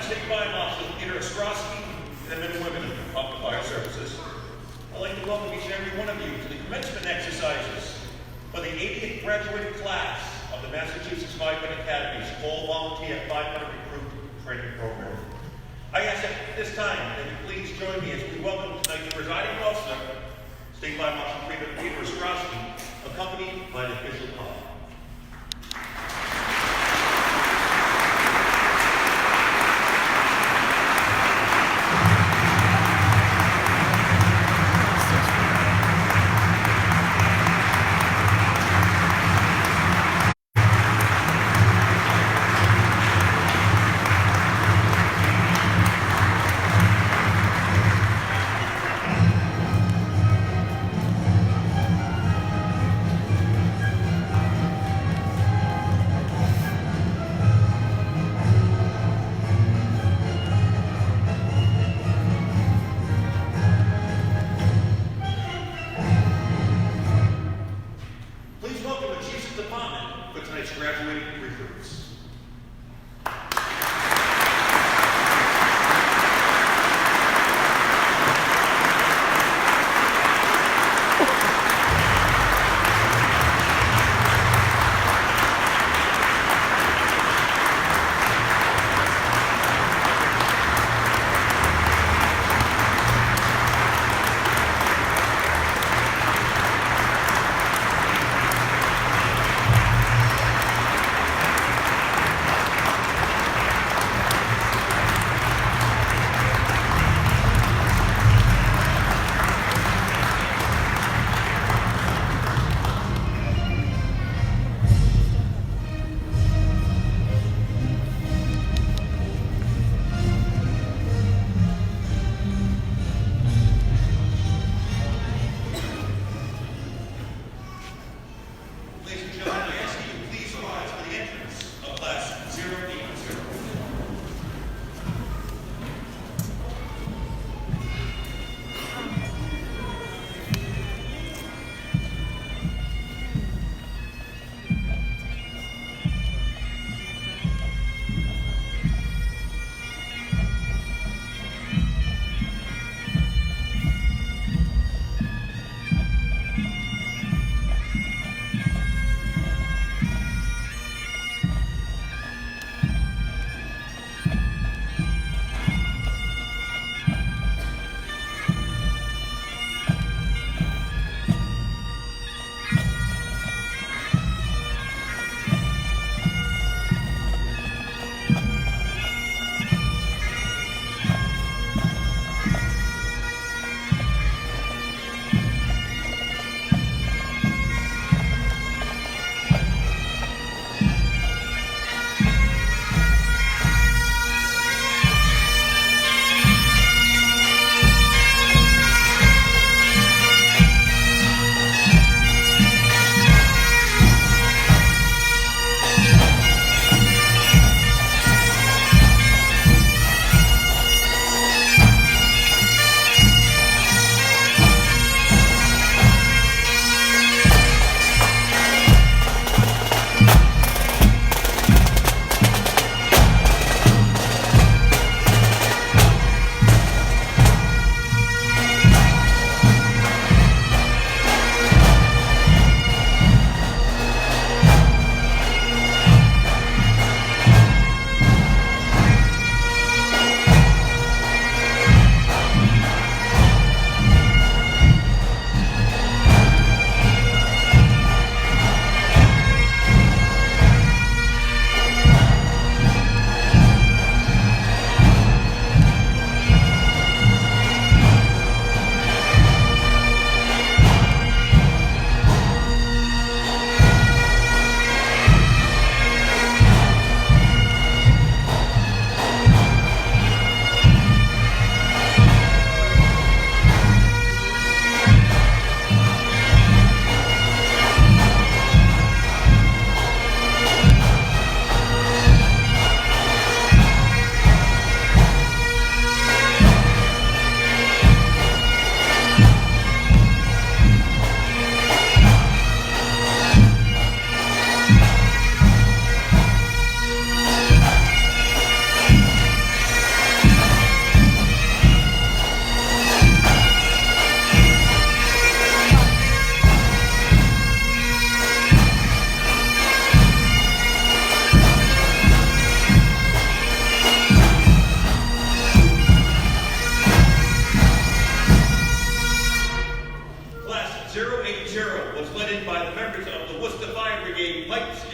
State Fire Marshal Peter Ostrowski, and the men and women of the fire services. I'd like to welcome each and every one of you to the commencement exercises for the 80th graduating class of the Massachusetts Firefighting Academy's All Volunteer Firefighter Recruit Training Program. I ask that at this time that you please join me as we welcome tonight's presiding officer, State Fire Marshal Peter Ostrowski, accompanied by the official call. Please welcome the Chiefs of Department for tonight's graduating recruits.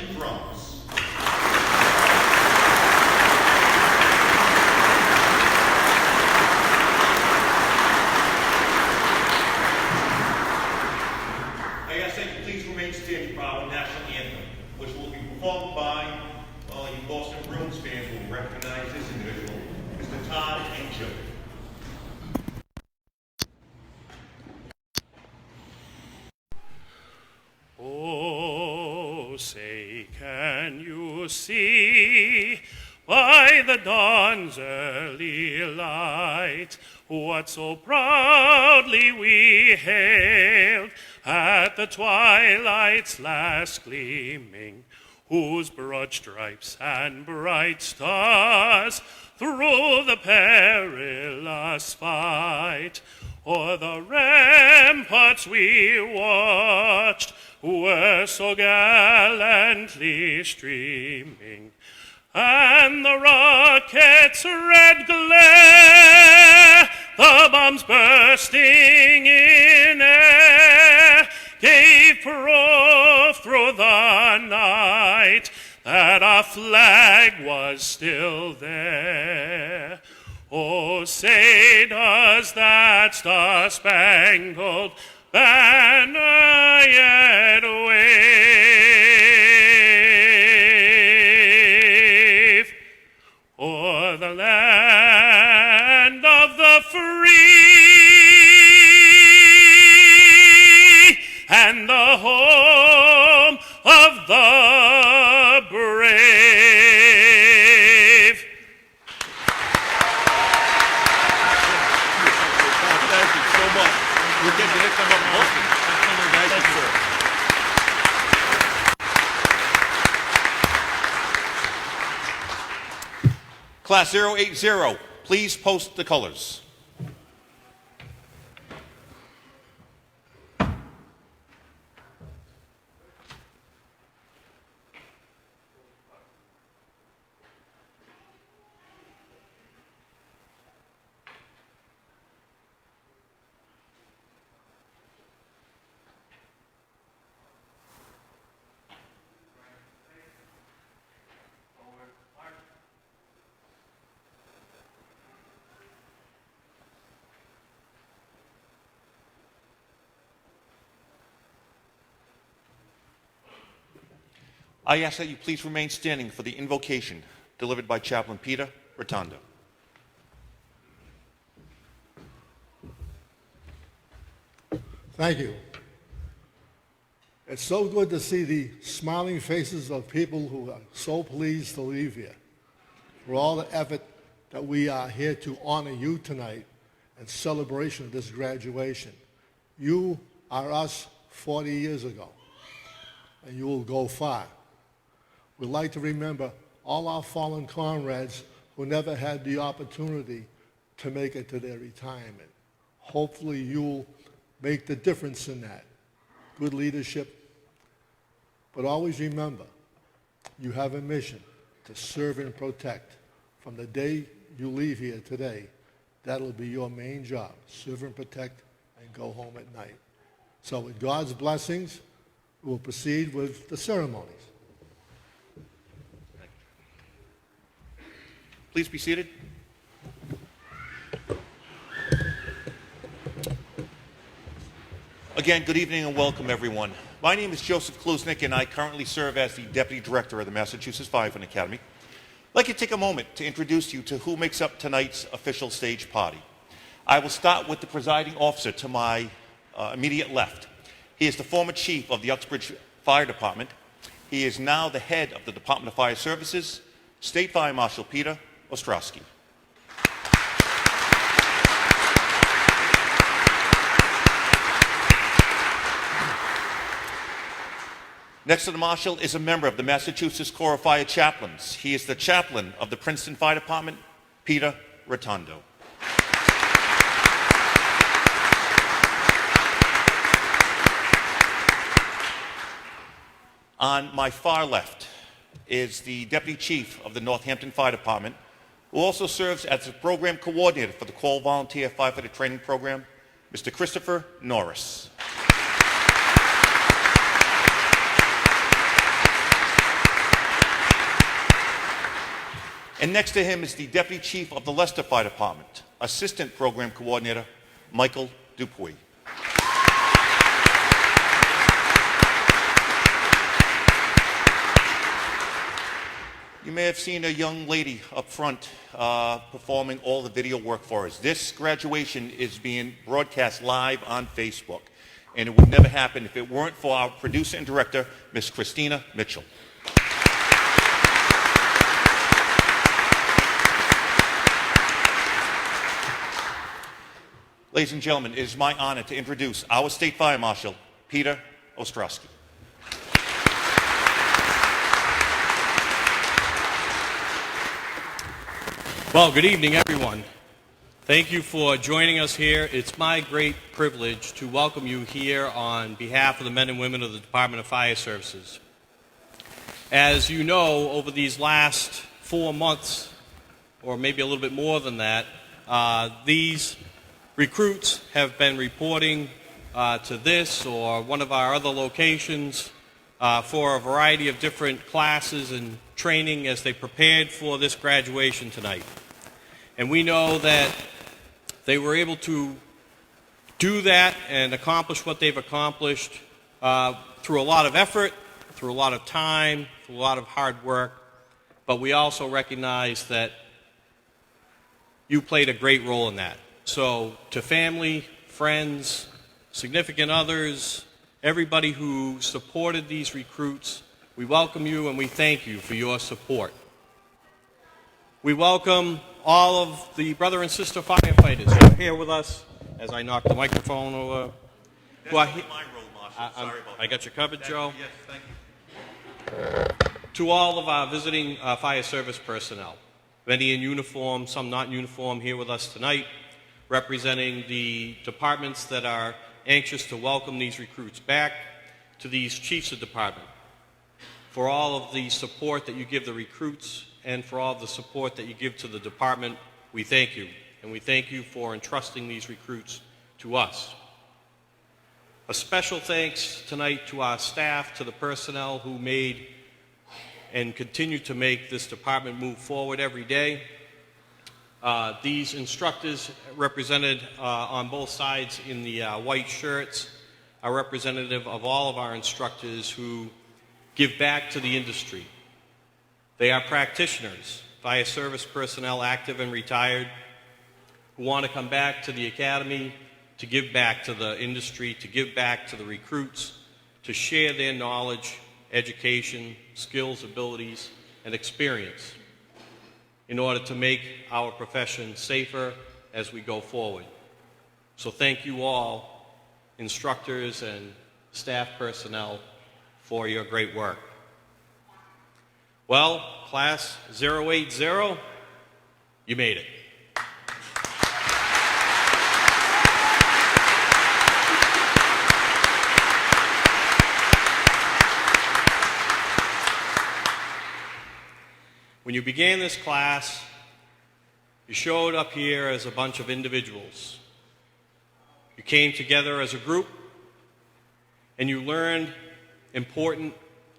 and drums. I ask that you please remain standing for our national anthem, which will be performed by, well, you Boston Bruins fans will recognize this individual, Mr. Todd Angel. Oh, say, can you see by the dawn's early light what so proudly we hailed at the twilight's last gleaming, whose broad stripes and bright stars through the perilous fight o'er the ramparts we watched were so gallantly streaming, and the rocket's red glare, the bombs bursting in air, gave proof through the night that our flag was still there. Oh, say does that star-spangled banner yet wave o'er the land of the free and the home of the brave? Thank you so much. We'll get the next time up in Boston. Thank you, sir. Class 080, please post the colors. I ask that you please remain standing for the invocation delivered by Chaplain Peter Rotondo. Thank you. It's so good to see the smiling faces of people who are so pleased to leave here. For all the effort that we are here to honor you tonight in celebration of this graduation. You are us 40 years ago, and you will go far. We'd like to remember all our fallen comrades who never had the opportunity to make it to their retirement. Hopefully you'll make the difference in that. Good leadership. But always remember, you have a mission to serve and protect. From the day you leave here today, that'll be your main job. Serve and protect and go home at night. So with God's blessings, we'll proceed with the ceremonies. Please be seated. Again, good evening and welcome, everyone. My name is Joseph Klusnick, and I currently serve as the Deputy Director of the Massachusetts Firefighting Academy. I'd like to take a moment to introduce you to who makes up tonight's official stage party. I will start with the presiding officer to my immediate left. He is the former chief of the Uxbridge Fire Department. He is now the head of the Department of Fire Services, State Fire Marshal Peter Ostrowski. Next to the Marshal is a member of the Massachusetts Corps of Fire Chaplains. He is the chaplain of the Princeton Fire Department, Peter Rotondo. On my far left is the Deputy Chief of the Northampton Fire Department, who also serves as the Program Coordinator for the Call Volunteer Firefighter Training Program, Mr. Christopher Norris. And next to him is the Deputy Chief of the Leicester Fire Department, Assistant Program Coordinator, Michael Dupuy. You may have seen a young lady up front performing all the video work for us. This graduation is being broadcast live on Facebook, and it would never happen if it weren't for our producer and director, Miss Christina Mitchell. Ladies and gentlemen, it is my honor to introduce our State Fire Marshal, Peter Ostrowski. Well, good evening, everyone. Thank you for joining us here. It's my great privilege to welcome you here on behalf of the men and women of the Department of Fire Services. As you know, over these last 4 months, or maybe a little bit more than that, these recruits have been reporting to this or one of our other locations for a variety of different classes and training as they prepared for this graduation tonight. And we know that they were able to do that and accomplish what they've accomplished through a lot of effort, through a lot of time, through a lot of hard work. But we also recognize that you played a great role in that. So to family, friends, significant others, everybody who supported these recruits, we welcome you and we thank you for your support. We welcome all of the brother and sister firefighters who are here with us, as I knock the microphone over. That's my role, Marshal. Sorry about that. I got you covered, Joe. Yes, thank you. To all of our visiting fire service personnel, many in uniform, some not in uniform, here with us tonight, representing the departments that are anxious to welcome these recruits back, to these chiefs of department, for all of the support that you give the recruits and for all the support that you give to the department, we thank you. And we thank you for entrusting these recruits to us. A special thanks tonight to our staff, to the personnel who made and continue to make this department move forward every day. These instructors represented on both sides in the white shirts are representative of all of our instructors who give back to the industry. They are practitioners, fire service personnel, active and retired, who want to come back to the academy to give back to the industry, to give back to the recruits, to share their knowledge, education, skills, abilities, and experience in order to make our profession safer as we go forward. So thank you all, instructors and staff personnel, for your great work. Well, class 080, you made it. When you began this class, you showed up here as a bunch of individuals. You came together as a group, and you learned important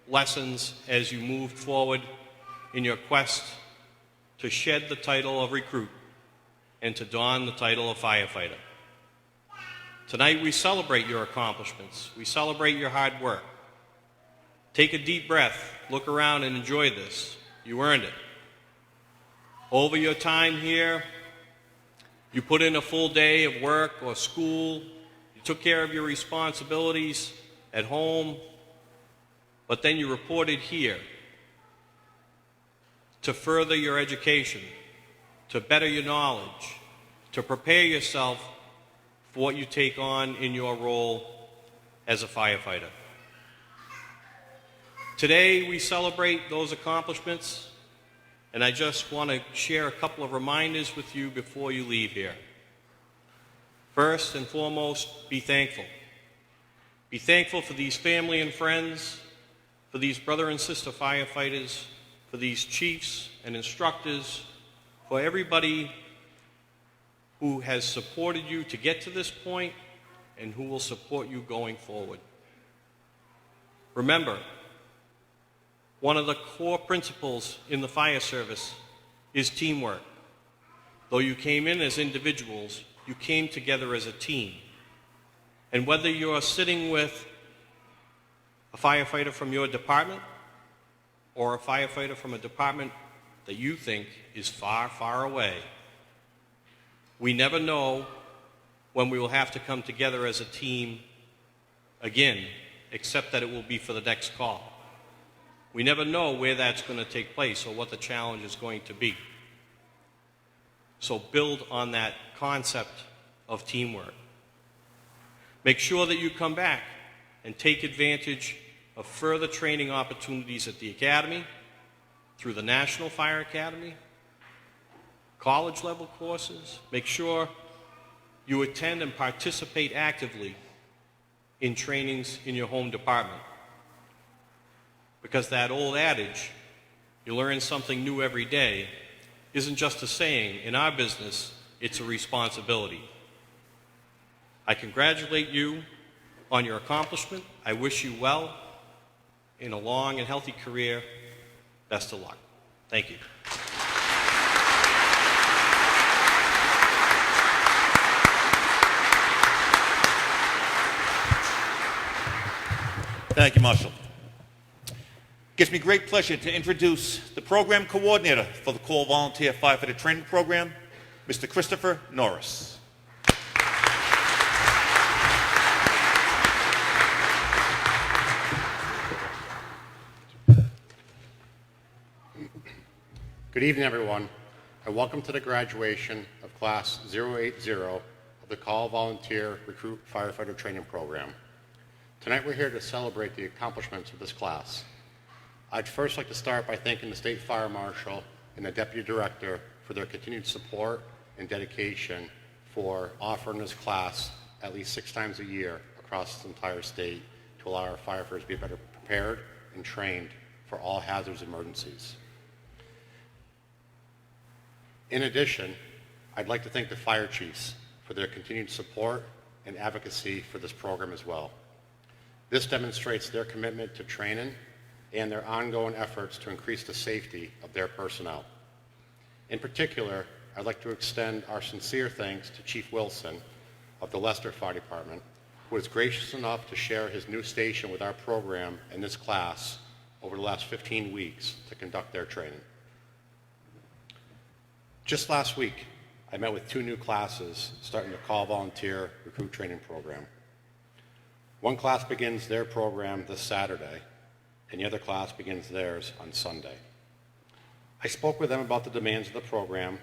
lessons as you moved forward in your quest to shed the title of recruit and to don the title of firefighter. Tonight we celebrate your accomplishments. We celebrate your hard work. Take a deep breath, look around and enjoy this. You earned it. Over your time here, you put in a full day of work or school. You took care of your responsibilities at home, but then you reported here to further your education, to better your knowledge, to prepare yourself for what you take on in your role as a firefighter. Today we celebrate those accomplishments, and I just want to share a couple of reminders with you before you leave here. First and foremost, be thankful. Be thankful for these family and friends, for these brother and sister firefighters, for these chiefs and instructors, for everybody who has supported you to get to this point and who will support you going forward. Remember, one of the core principles in the fire service is teamwork. Though you came in as individuals, you came together as a team. And whether you're sitting with a firefighter from your department or a firefighter from a department that you think is far, far away, we never know when we will have to come together as a team again, except that it will be for the next call. We never know where that's going to take place or what the challenge is going to be. So build on that concept of teamwork. Make sure that you come back and take advantage of further training opportunities at the Academy, through the National Fire Academy, college level courses. Make sure you attend and participate actively in trainings in your home department. Because that old adage, you learn something new every day, isn't just a saying. In our business, it's a responsibility. I congratulate you on your accomplishment. I wish you well in a long and healthy career. Best of luck. Thank you. Thank you, Marshal. Gives me great pleasure to introduce the program coordinator for the Call Volunteer Firefighter Training Program, Mr. Christopher Norris. Good evening, everyone, and welcome to the graduation of Class 080 of the Call Volunteer Recruit Firefighter Training Program. Tonight we're here to celebrate the accomplishments of this class. I'd first like to start by thanking the State Fire Marshal and the Deputy Director for their continued support and dedication for offering this class at least 6 times a year across the entire state to allow our firefighters to be better prepared and trained for all hazards and emergencies. In addition, I'd like to thank the fire chiefs for their continued support and advocacy for this program as well. This demonstrates their commitment to training and their ongoing efforts to increase the safety of their personnel. In particular, I'd like to extend our sincere thanks to Chief Wilson of the Leicester Fire Department, who was gracious enough to share his new station with our program and this class over the last 15 weeks to conduct their training. Just last week, I met with 2 new classes starting the Call Volunteer Recruit Training Program. One class begins their program this Saturday, and the other class begins theirs on Sunday. I spoke with them about the demands of the program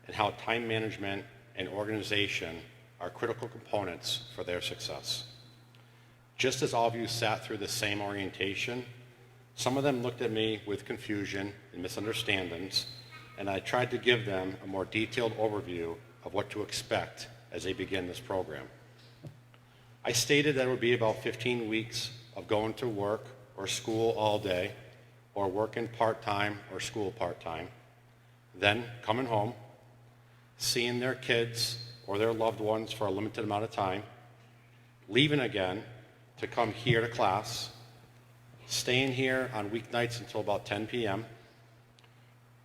and how time management and organization are critical components for their success. Just as all of you sat through the same orientation, some of them looked at me with confusion and misunderstandings, and I tried to give them a more detailed overview of what to expect as they begin this program. I stated that it would be about 15 weeks of going to work or school all day, or working part-time or school part-time, then coming home, seeing their kids or their loved ones for a limited amount of time, leaving again to come here to class, staying here on weeknights until about 10 p.m.,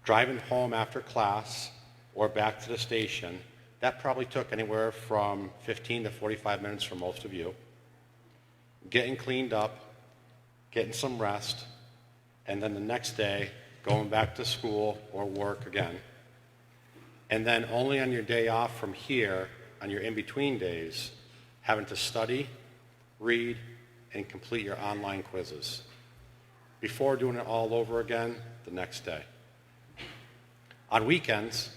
driving home after class or back to the station. That probably took anywhere from 15 to 45 minutes for most of you. Getting cleaned up, getting some rest, and then the next day going back to school or work again. And then only on your day off from here, on your in-between days, having to study, read, and complete your online quizzes before doing it all over again the next day. On weekends,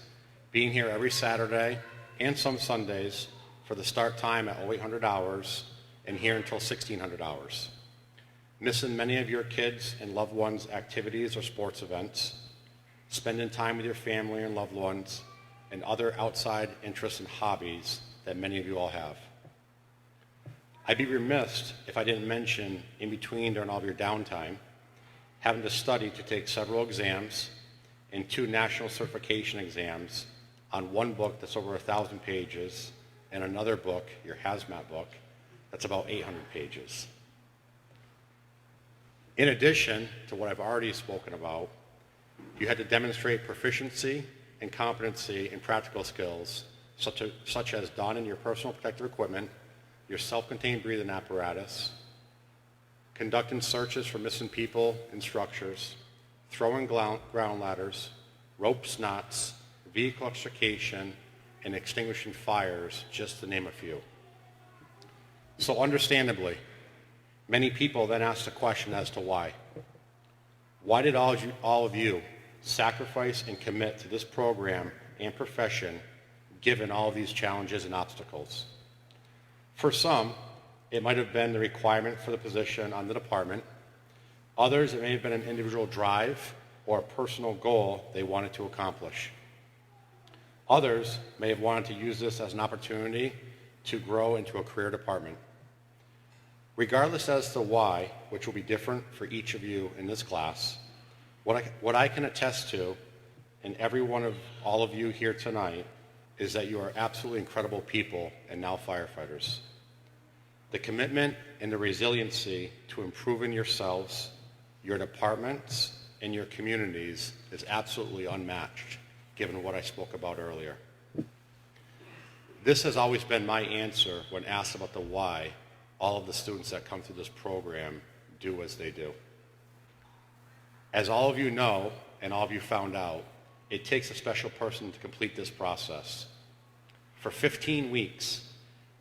being here every Saturday and some Sundays for the start time at 0800 hours and here until 1600 hours. Missing many of your kids' and loved ones' activities or sports events, spending time with your family and loved ones, and other outside interests and hobbies that many of you all have. I'd be remiss if I didn't mention, in between during all of your downtime, having to study to take several exams and 2 national certification exams on one book that's over 1,000 pages and another book, your hazmat book, that's about 800 pages. In addition to what I've already spoken about, you had to demonstrate proficiency and competency in practical skills, such as donning your personal protective equipment, your self-contained breathing apparatus, conducting searches for missing people and structures, throwing ground ladders, ropes knots, vehicle extrication, and extinguishing fires, just to name a few. So understandably, many people then ask the question as to why. Why did all of you sacrifice and commit to this program and profession given all of these challenges and obstacles? For some, it might have been the requirement for the position on the department. Others, it may have been an individual drive or a personal goal they wanted to accomplish. Others may have wanted to use this as an opportunity to grow into a career department. Regardless as to why, which will be different for each of you in this class, what I can attest to, and every one of all of you here tonight, is that you are absolutely incredible people and now firefighters. The commitment and the resiliency to improving yourselves, your departments, and your communities is absolutely unmatched, given what I spoke about earlier. This has always been my answer when asked about the why all of the students that come through this program do as they do. As all of you know, and all of you found out, it takes a special person to complete this process. For 15 weeks,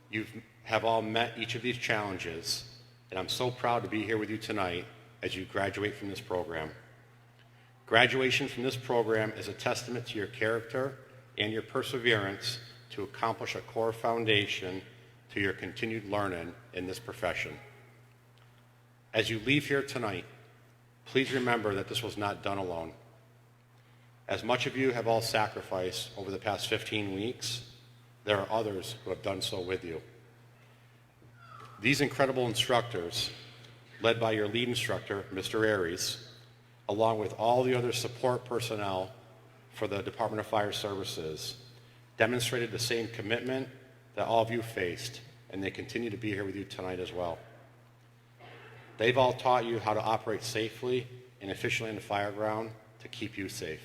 you have all met each of these challenges, and I'm so proud to be here with you tonight as you graduate from this program. Graduation from this program is a testament to your character and your perseverance to accomplish a core foundation to your continued learning in this profession. As you leave here tonight, please remember that this was not done alone. As much of you have all sacrificed over the past 15 weeks, there are others who have done so with you. These incredible instructors, led by your lead instructor, Mr. Aries, along with all the other support personnel for the Department of Fire Services, demonstrated the same commitment that all of you faced, and they continue to be here with you tonight as well. They've all taught you how to operate safely and efficiently in the fire ground to keep you safe.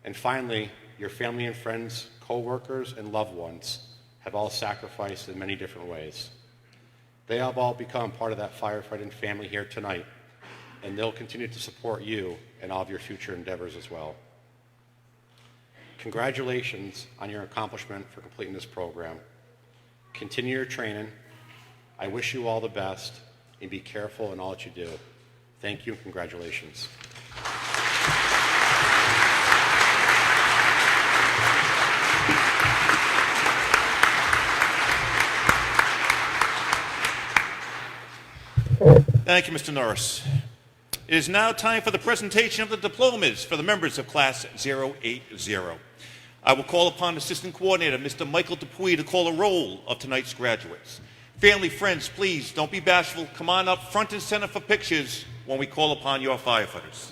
And finally, your family and friends, co-workers, and loved ones have all sacrificed in many different ways. They have all become part of that firefighting family here tonight, and they'll continue to support you in all of your future endeavors as well. Congratulations on your accomplishment for completing this program. Continue your training. I wish you all the best, and be careful in all that you do. Thank you and congratulations. Thank you, Mr. Norris. It is now time for the presentation of the diplomas for the members of Class 080. I will call upon Assistant Coordinator, Mr. Michael Dupuy, to call a roll of tonight's graduates. Family, friends, please don't be bashful. Come on up front and center for pictures when we call upon your firefighters.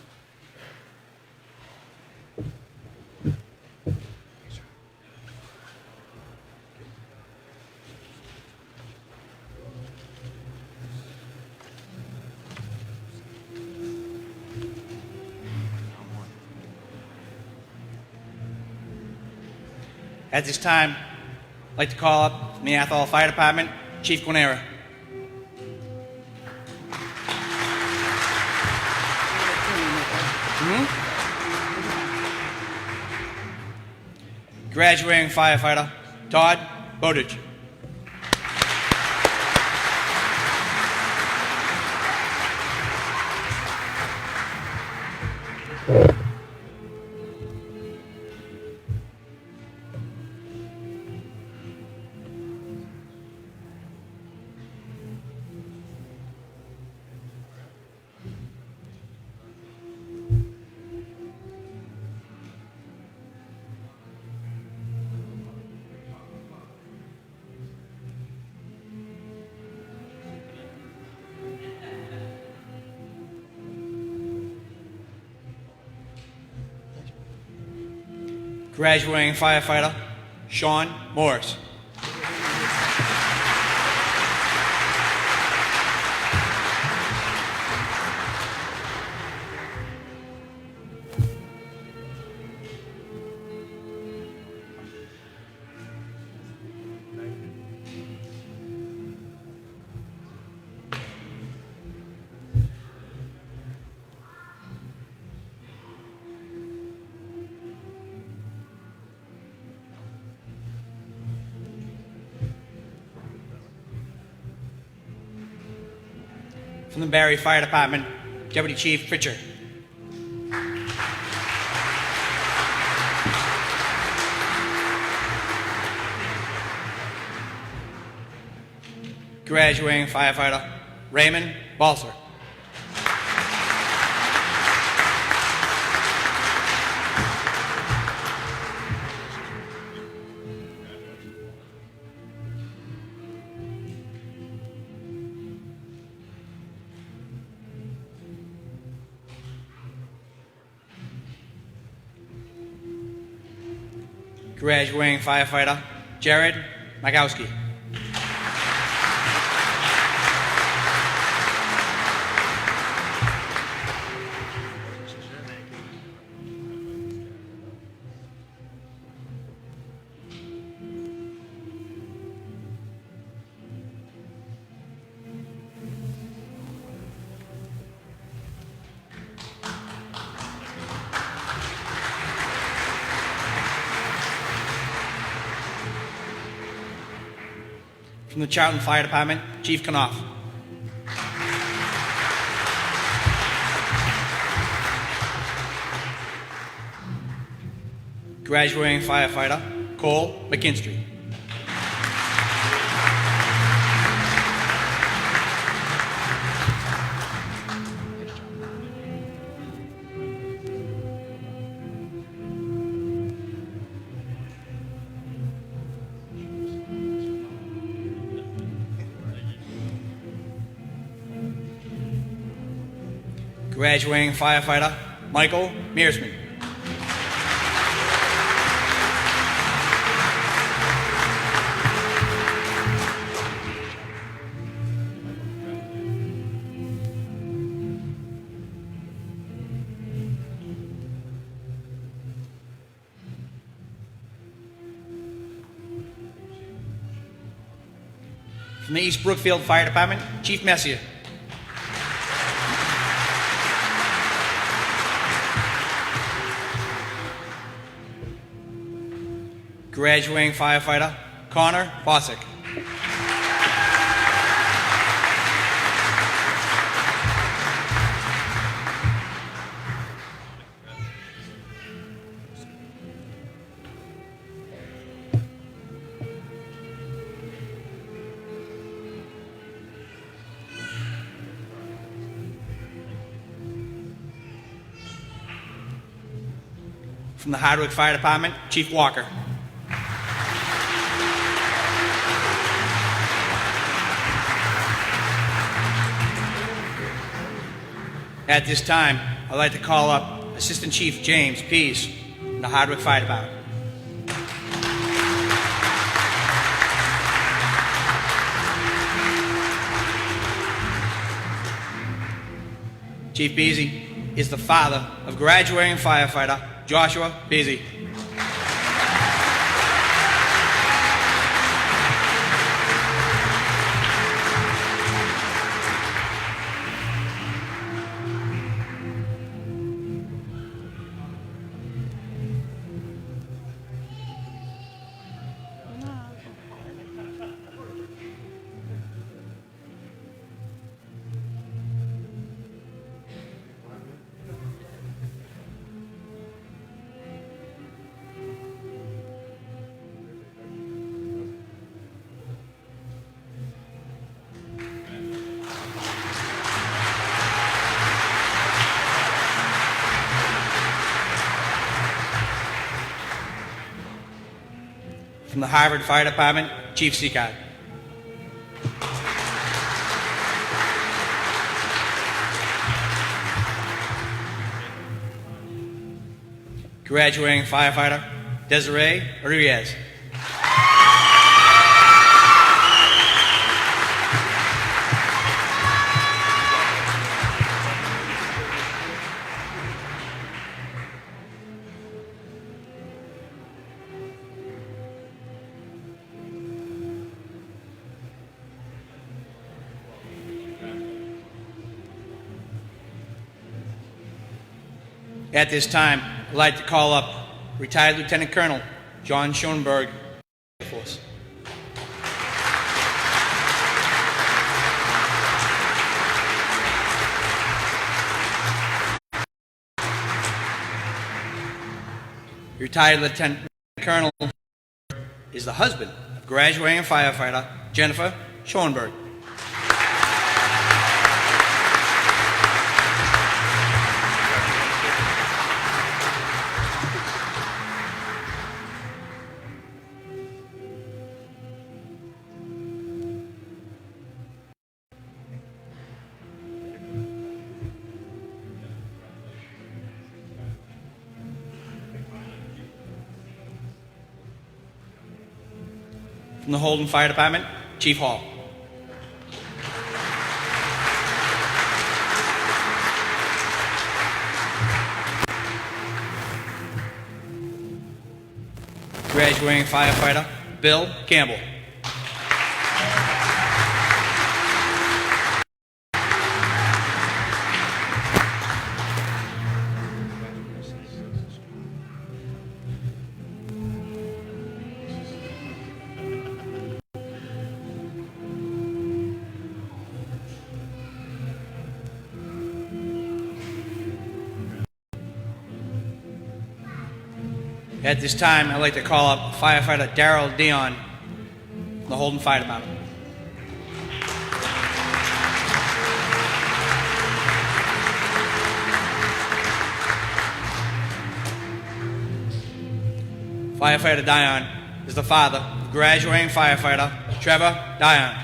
At this time, I'd like to call up from the Athol Fire Department, Chief Guanera. Graduating firefighter, Todd Bowditch. Graduating firefighter, Sean Morris. From the Barry Fire Department, Deputy Chief Pritchard. Graduating firefighter Raymond Balser. Graduating firefighter Jared Makowski. From the Charlton Fire Department, Chief Knopf. Graduating firefighter Cole McKinstry. Graduating firefighter Michael Mearsman. From the East Brookfield Fire Department, Chief Messier. Graduating firefighter Connor Fossick. From the Hardwick Fire Department, Chief Walker. At this time, I'd like to call up Assistant Chief James Pease from the Hardwick Fire Department. Chief Beasy is the father of graduating firefighter Joshua Beasy. From the Harvard Fire Department, Chief Seacott. Graduating firefighter Desiree Ruiz. At this time, I'd like to call up retired Lieutenant Colonel John Schoenberg, Air Force. Retired Lieutenant Colonel is the husband of graduating firefighter Jennifer Schoenberg. From the Holden Fire Department, Chief Hall. Graduating firefighter Bill Campbell. At this time, I'd like to call up firefighter Darrell Dion from the Holden Fire Department. Firefighter Dion is the father of graduating firefighter Trevor Dion.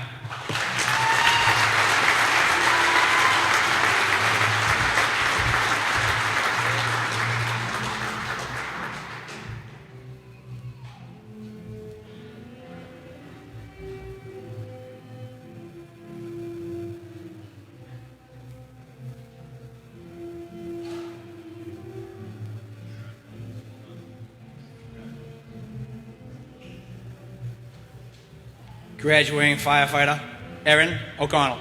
Graduating firefighter Erin O'Connell.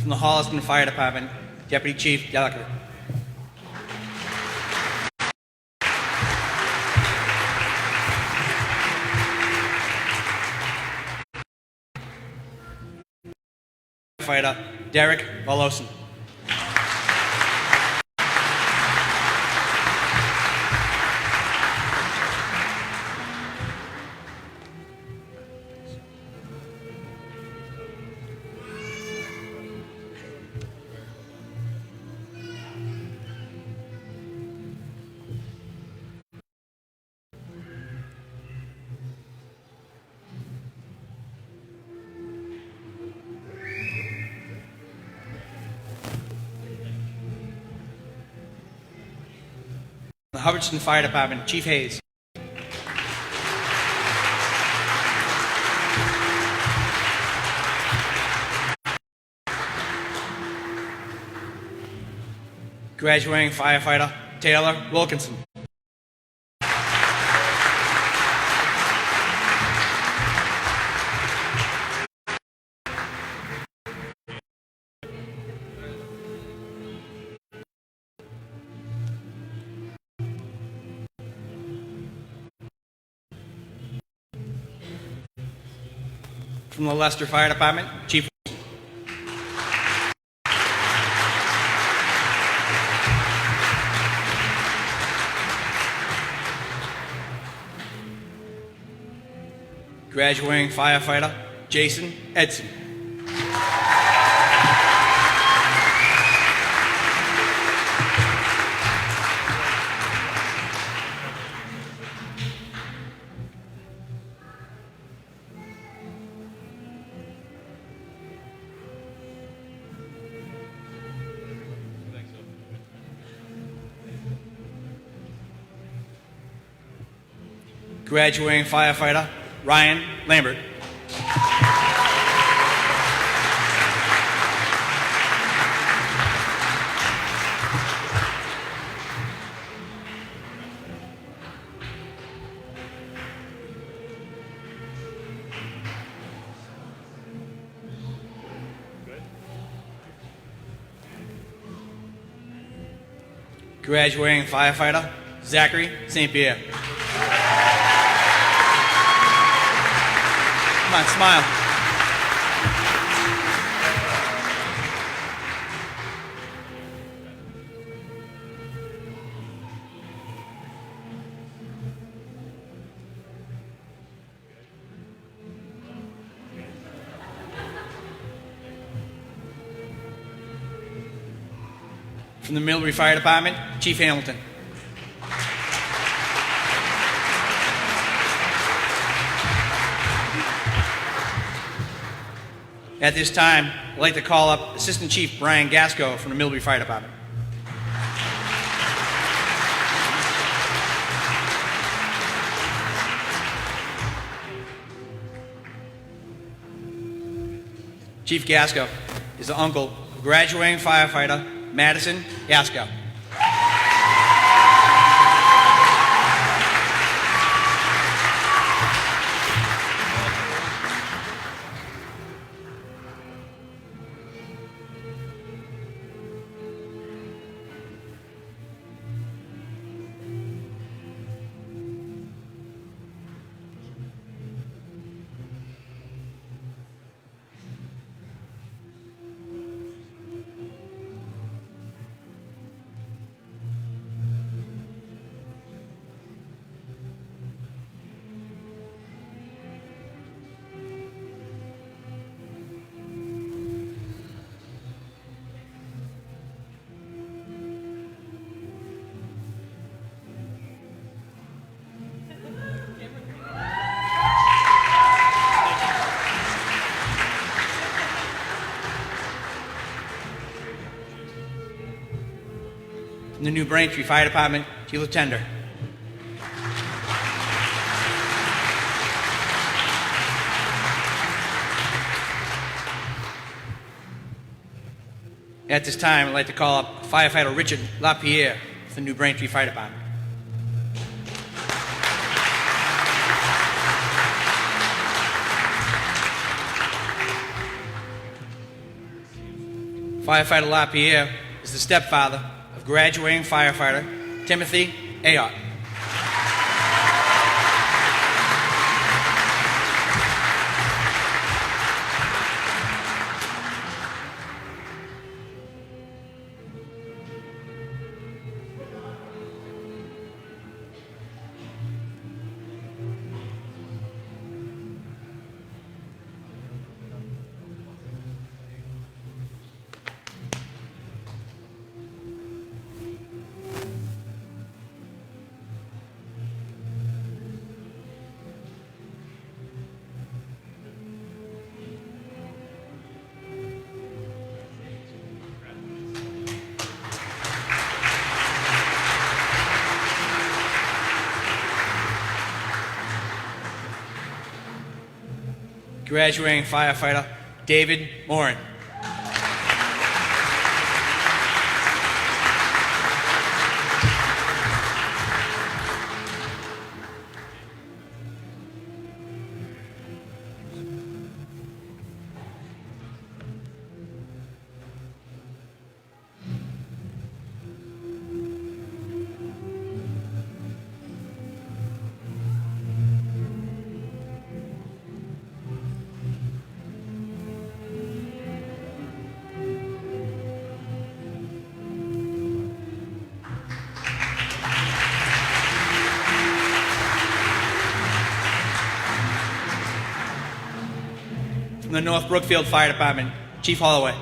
From the Holliston Fire Department, Deputy Chief Delacour. Firefighter Derek Valosin. The Hubbardston Fire Department, Chief Hayes. Graduating firefighter Taylor Wilkinson. From the Leicester Fire Department, Chief. Graduating firefighter Jason Edson. Graduating firefighter Ryan Lambert. Graduating firefighter Zachary St. Pierre. Come on, smile. From the Middlebury Fire Department, Chief Hamilton. At this time, I'd like to call up Assistant Chief Brian Gasco from the Middlebury Fire Department. Chief Gasco is the uncle of graduating firefighter Madison Gasco. From the New Braintree Fire Department, Sheila Tender. At this time, I'd like to call up firefighter Richard LaPierre of the New Braintree Fire Department. Firefighter LaPierre is the stepfather of graduating firefighter Timothy Ayotte. Graduating firefighter David Morin. From the North Brookfield Fire Department, Chief Holloway.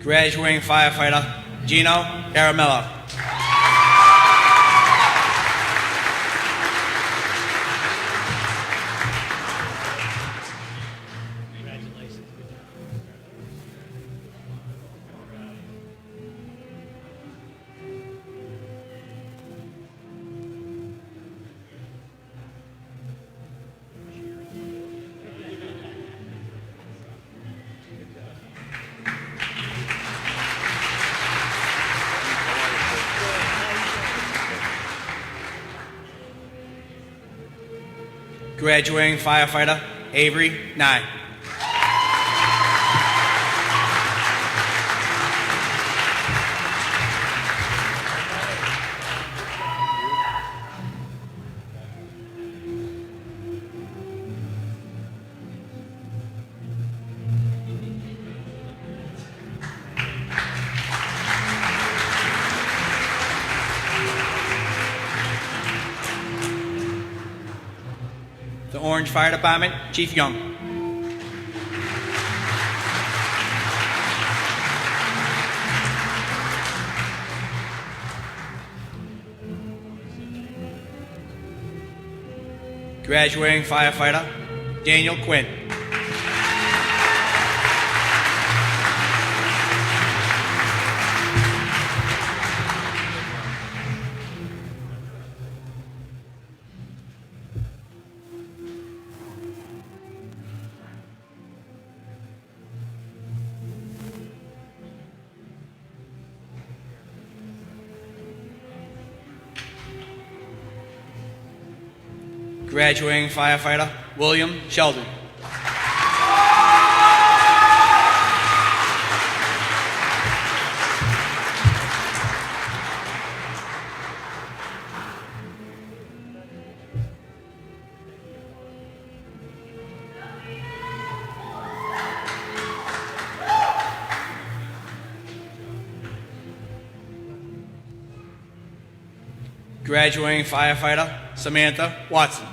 Graduating firefighter Gino Caramello. Graduating firefighter Avery Nye. The Orange Fire Department, Chief Young. Graduating firefighter Daniel Quinn. Graduating firefighter William Sheldon. Graduating firefighter Samantha Watson.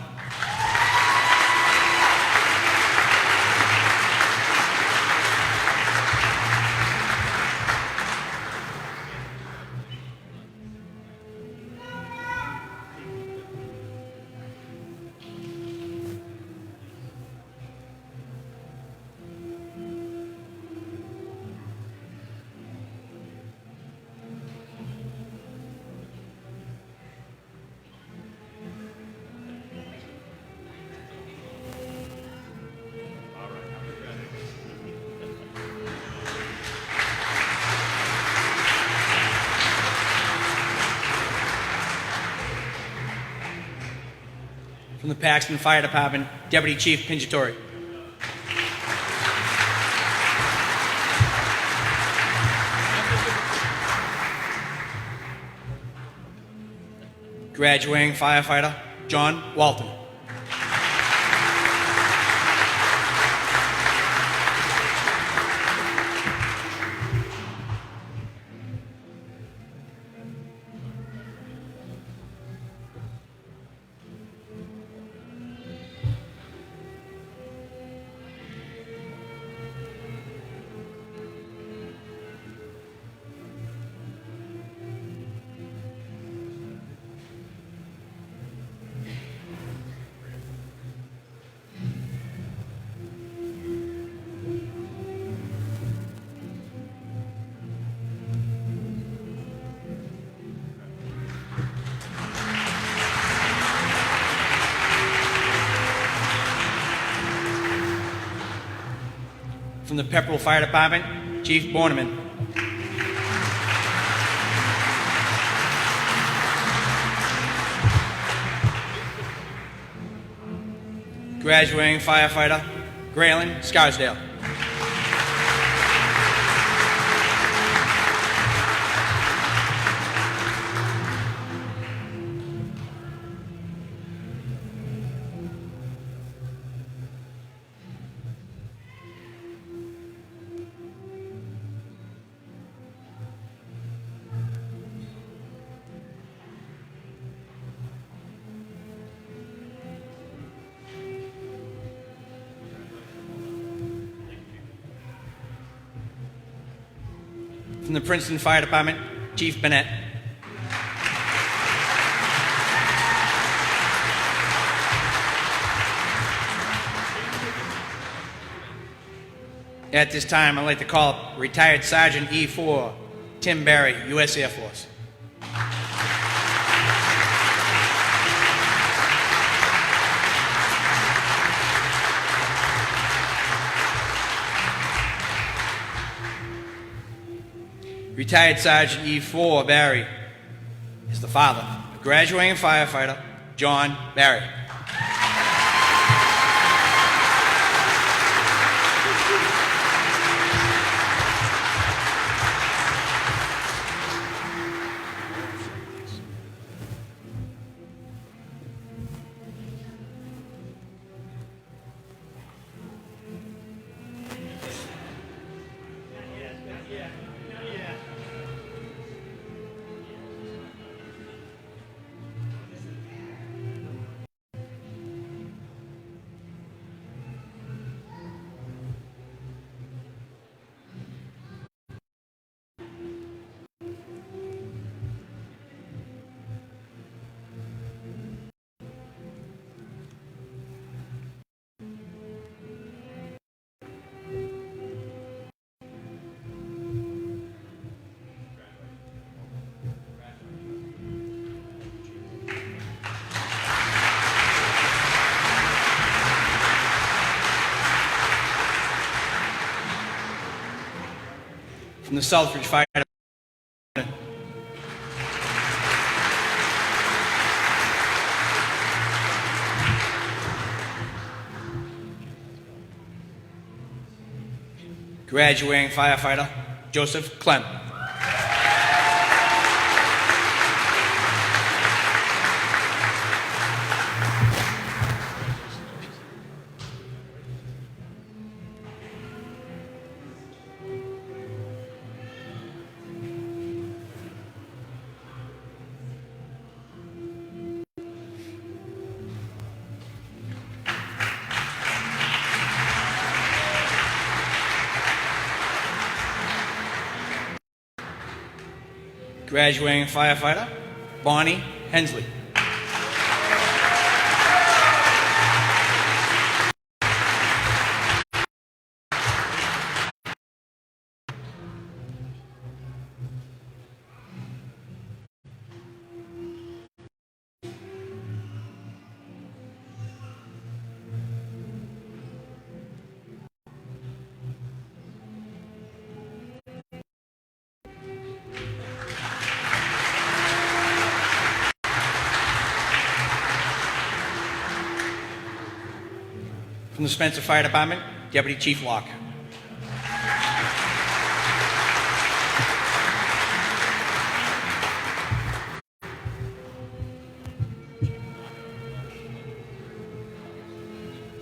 From the Paxton Fire Department, Deputy Chief Pinjatori. Graduating firefighter John Walton. From the Pepperell Fire Department, Chief Borneman. Graduating firefighter Graylin Scarsdale. From the Princeton Fire Department, Chief Bennett. At this time, I'd like to call up retired Sergeant E4, Tim Barry, U.S. Air Force. Retired Sergeant E4 Barry is the father of graduating firefighter John Barry. the Southbridge Fire Department. Graduating firefighter Joseph Clem. Graduating firefighter Bonnie Hensley. From the Spencer Fire Department, Deputy Chief Locke.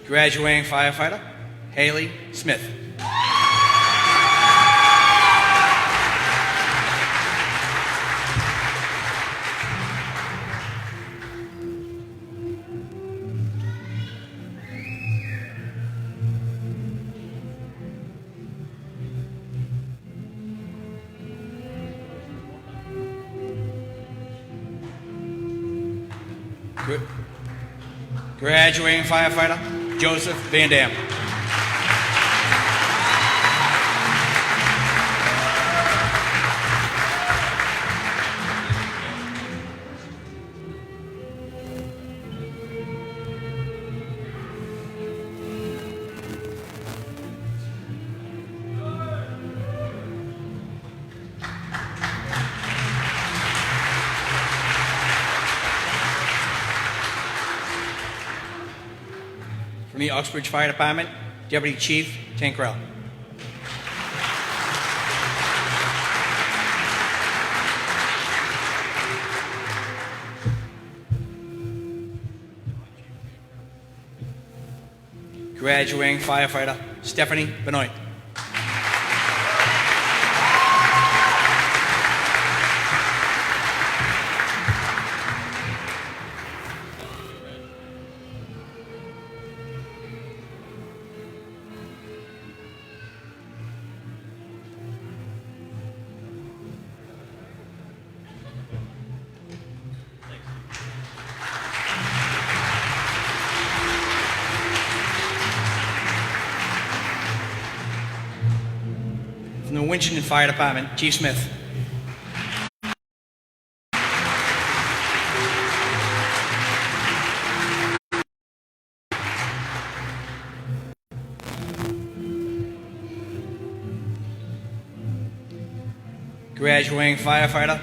Graduating firefighter Haley Smith. Graduating firefighter Joseph Van Dam. From the Uxbridge Fire Department, Deputy Chief Tankrell. Graduating firefighter Stephanie Benoit. From the Winchendon Fire Department, Chief Smith. Graduating firefighter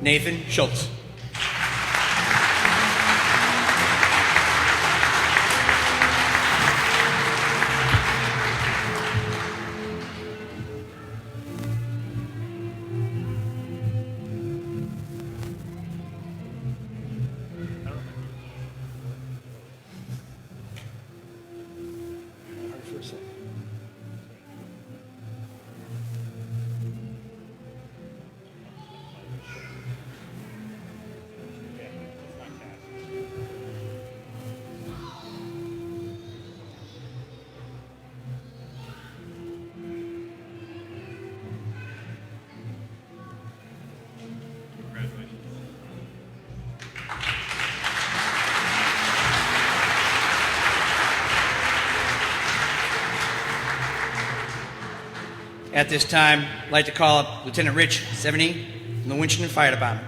Nathan Schultz. At this time, I'd like to call up Lieutenant Rich Sevigny from the Winchendon Fire Department.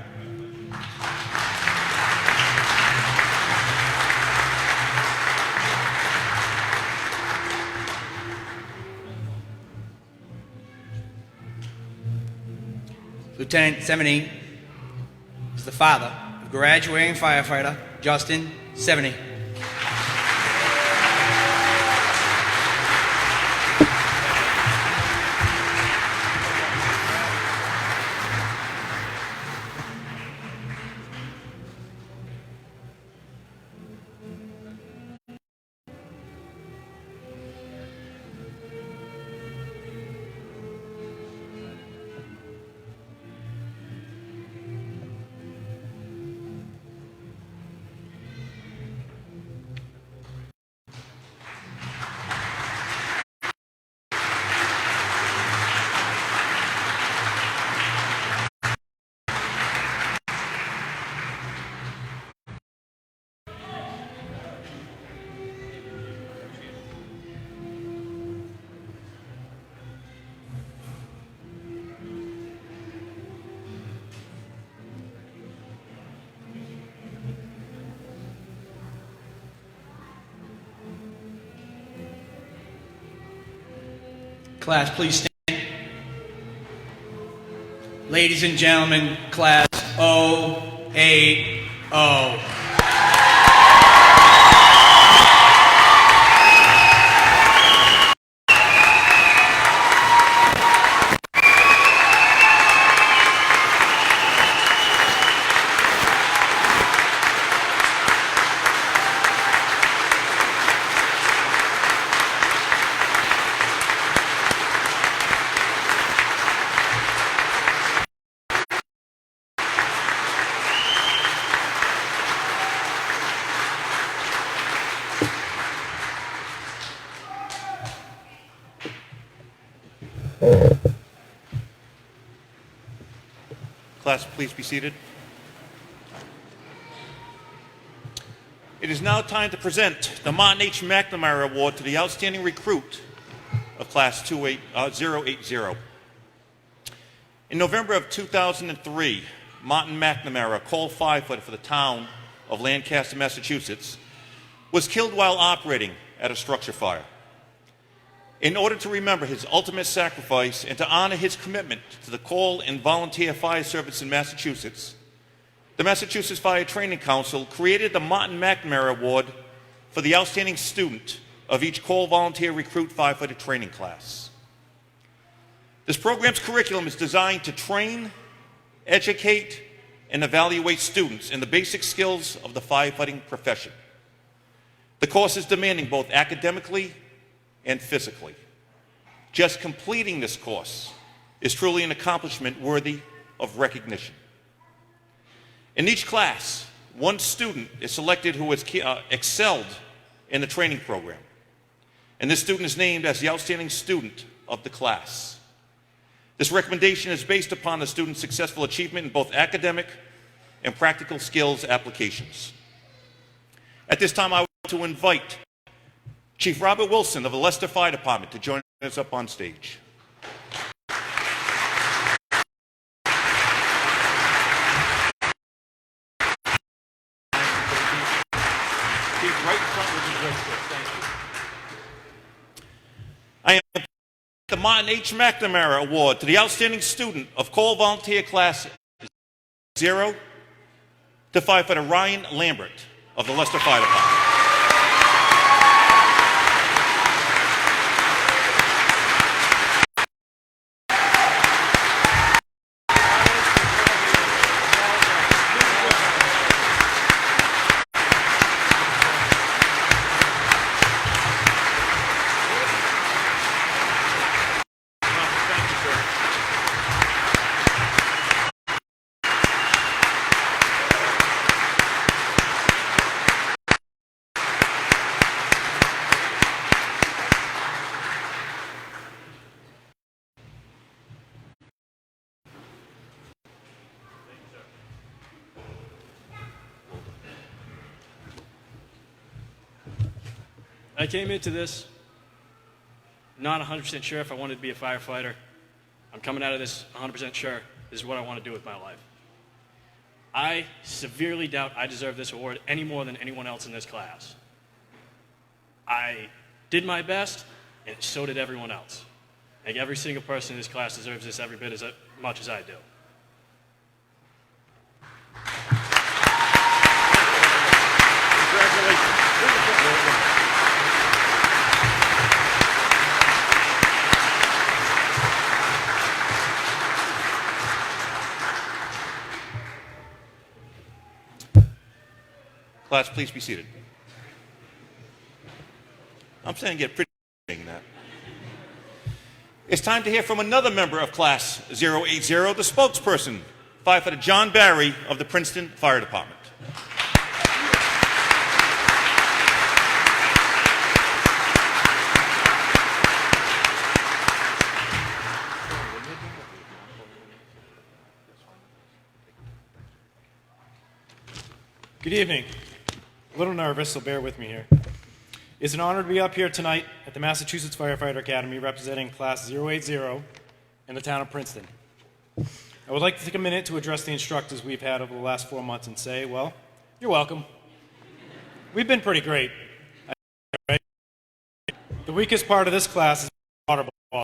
Lieutenant 70 is the father of graduating firefighter Justin 70. Class, please stand. Ladies and gentlemen, class 080. Class, please be seated. It is now time to present the Martin H. McNamara Award to the outstanding recruit of Class 080. In November of 2003, Martin McNamara, a coal firefighter for the town of Lancaster, Massachusetts, was killed while operating at a structure fire. In order to remember his ultimate sacrifice and to honor his commitment to the coal and volunteer fire service in Massachusetts, the Massachusetts Fire Training Council created the Martin McNamara Award for the outstanding student of each coal volunteer recruit firefighter training class. This program's curriculum is designed to train, educate, and evaluate students in the basic skills of the firefighting profession. The course is demanding both academically and physically. Just completing this course is truly an accomplishment worthy of recognition. In each class, one student is selected who has excelled in the training program, and this student is named as the outstanding student of the class. This recommendation is based upon the student's successful achievement in both academic and practical skills applications. At this time, I would like to invite Chief Robert Wilson of the Leicester Fire Department to join us up on stage. Chief, right in front would be great, sir. Thank you. I am the Martin H. McNamara Award to the outstanding student of Coal Volunteer Class 0 to firefighter Ryan Lambert of the Leicester Fire Department. I came into this not 100% sure if I wanted to be a firefighter. I'm coming out of this 100% sure this is what I want to do with my life. I severely doubt I deserve this award any more than anyone else in this class. I did my best, and so did everyone else. I think every single person in this class deserves this every bit as much as I do. Class, please be seated. I'm saying get pretty that. It's time to hear from another member of Class 080, the spokesperson, Firefighter John Barry of the Princeton Fire Department. Good evening. A little nervous, so bear with me here. It's an honor to be up here tonight at the Massachusetts Firefighter Academy representing Class 080 in the town of Princeton. I would like to take a minute to address the instructors we've had over the last 4 months and say, well, you're welcome. We've been pretty great. The weakest part of this class is water ball.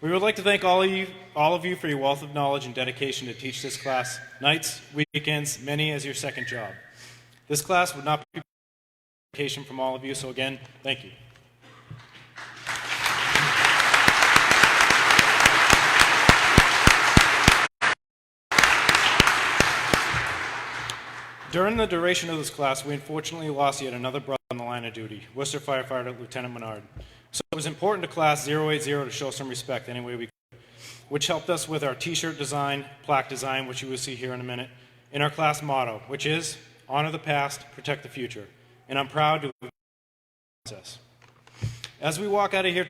We would like to thank all of you for your wealth of knowledge and dedication to teach this class nights, weekends, many as your second job. This class would not be dedication from all of you, so again, thank you. During the duration of this class, we unfortunately lost yet another brother on the line of duty, Worcester firefighter Lieutenant Menard. So it was important to Class 080 to show some respect any way we could, which helped us with our t-shirt design, plaque design, which you will see here in a minute, and our class motto, which is, honor the past, protect the future. And I'm proud to process. As we walk out of here,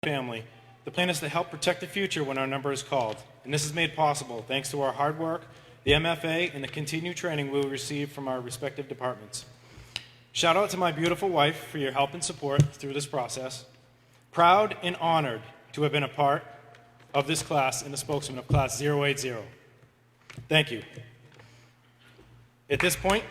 family, the plan is to help protect the future when our number is called. And this is made possible thanks to our hard work, the MFA, and the continued training we will receive from our respective departments. Shout out to my beautiful wife for your help and support through this process. Proud and honored to have been a part of this class and the spokesman of Class 080. Thank you. At this point,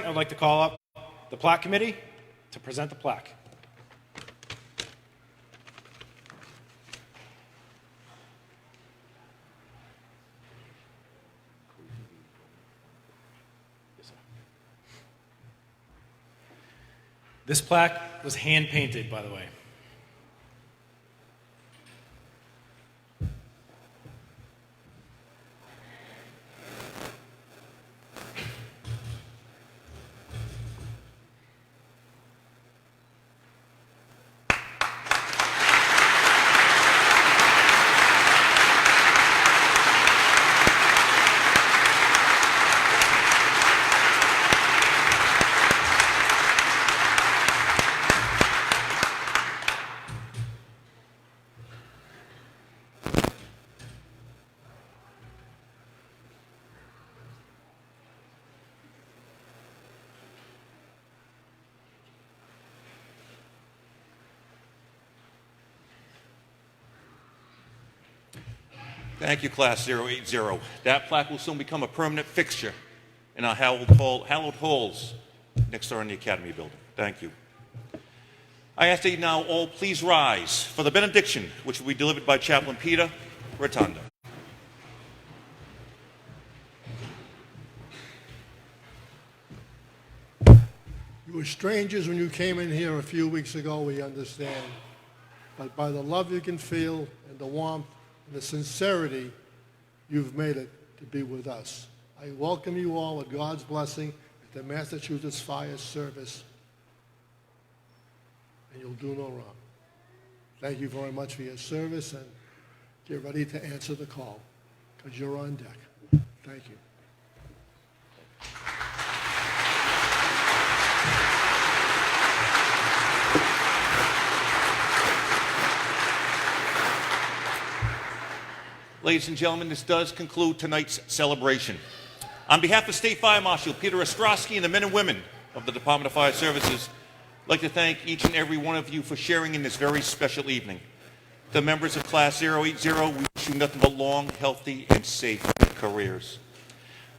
I'd like to call up the plaque committee to present the plaque. This plaque was hand-painted, by the way. Thank you, Class 080. That plaque will soon become a permanent fixture in our hallowed halls next door in the Academy building. Thank you. I ask that you now all please rise for the benediction, which will be delivered by Chaplain Peter Rotunda. You were strangers when you came in here a few weeks ago, we understand. But by the love you can feel and the warmth and the sincerity, you've made it to be with us. I welcome you all with God's blessing at the Massachusetts Fire Service, and you'll do no wrong. Thank you very much for your service, and get ready to answer the call, because you're on deck. Thank you. Ladies and gentlemen, this does conclude tonight's celebration. On behalf of State Fire Marshal Peter Ostrowski and the men and women of the Department of Fire Services, I'd like to thank each and every one of you for sharing in this very special evening. The members of Class 080, we wish you nothing but long, healthy, and safe careers.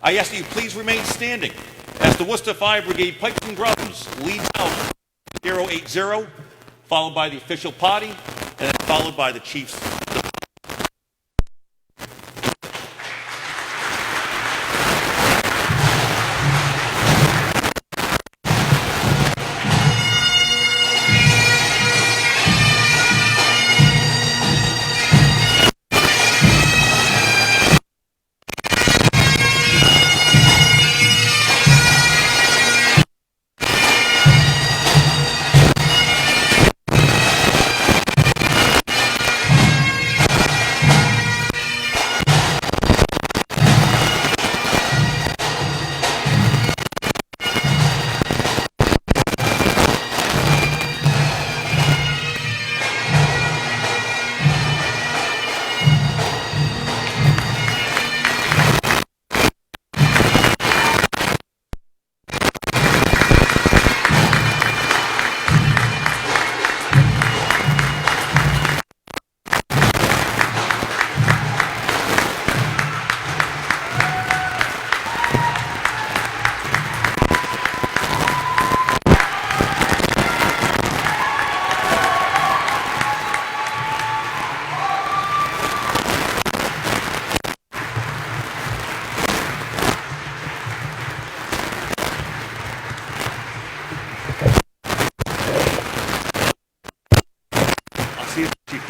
I ask that you please remain standing as the Worcester Fire Brigade Pipes and Drums leads out 080, followed by the official party, and then followed by the Chiefs.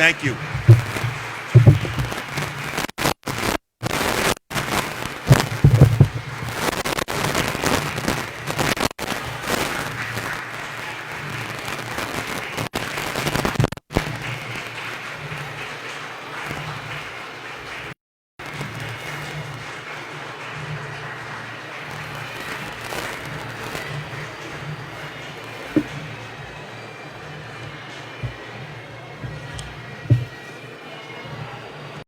Thank you.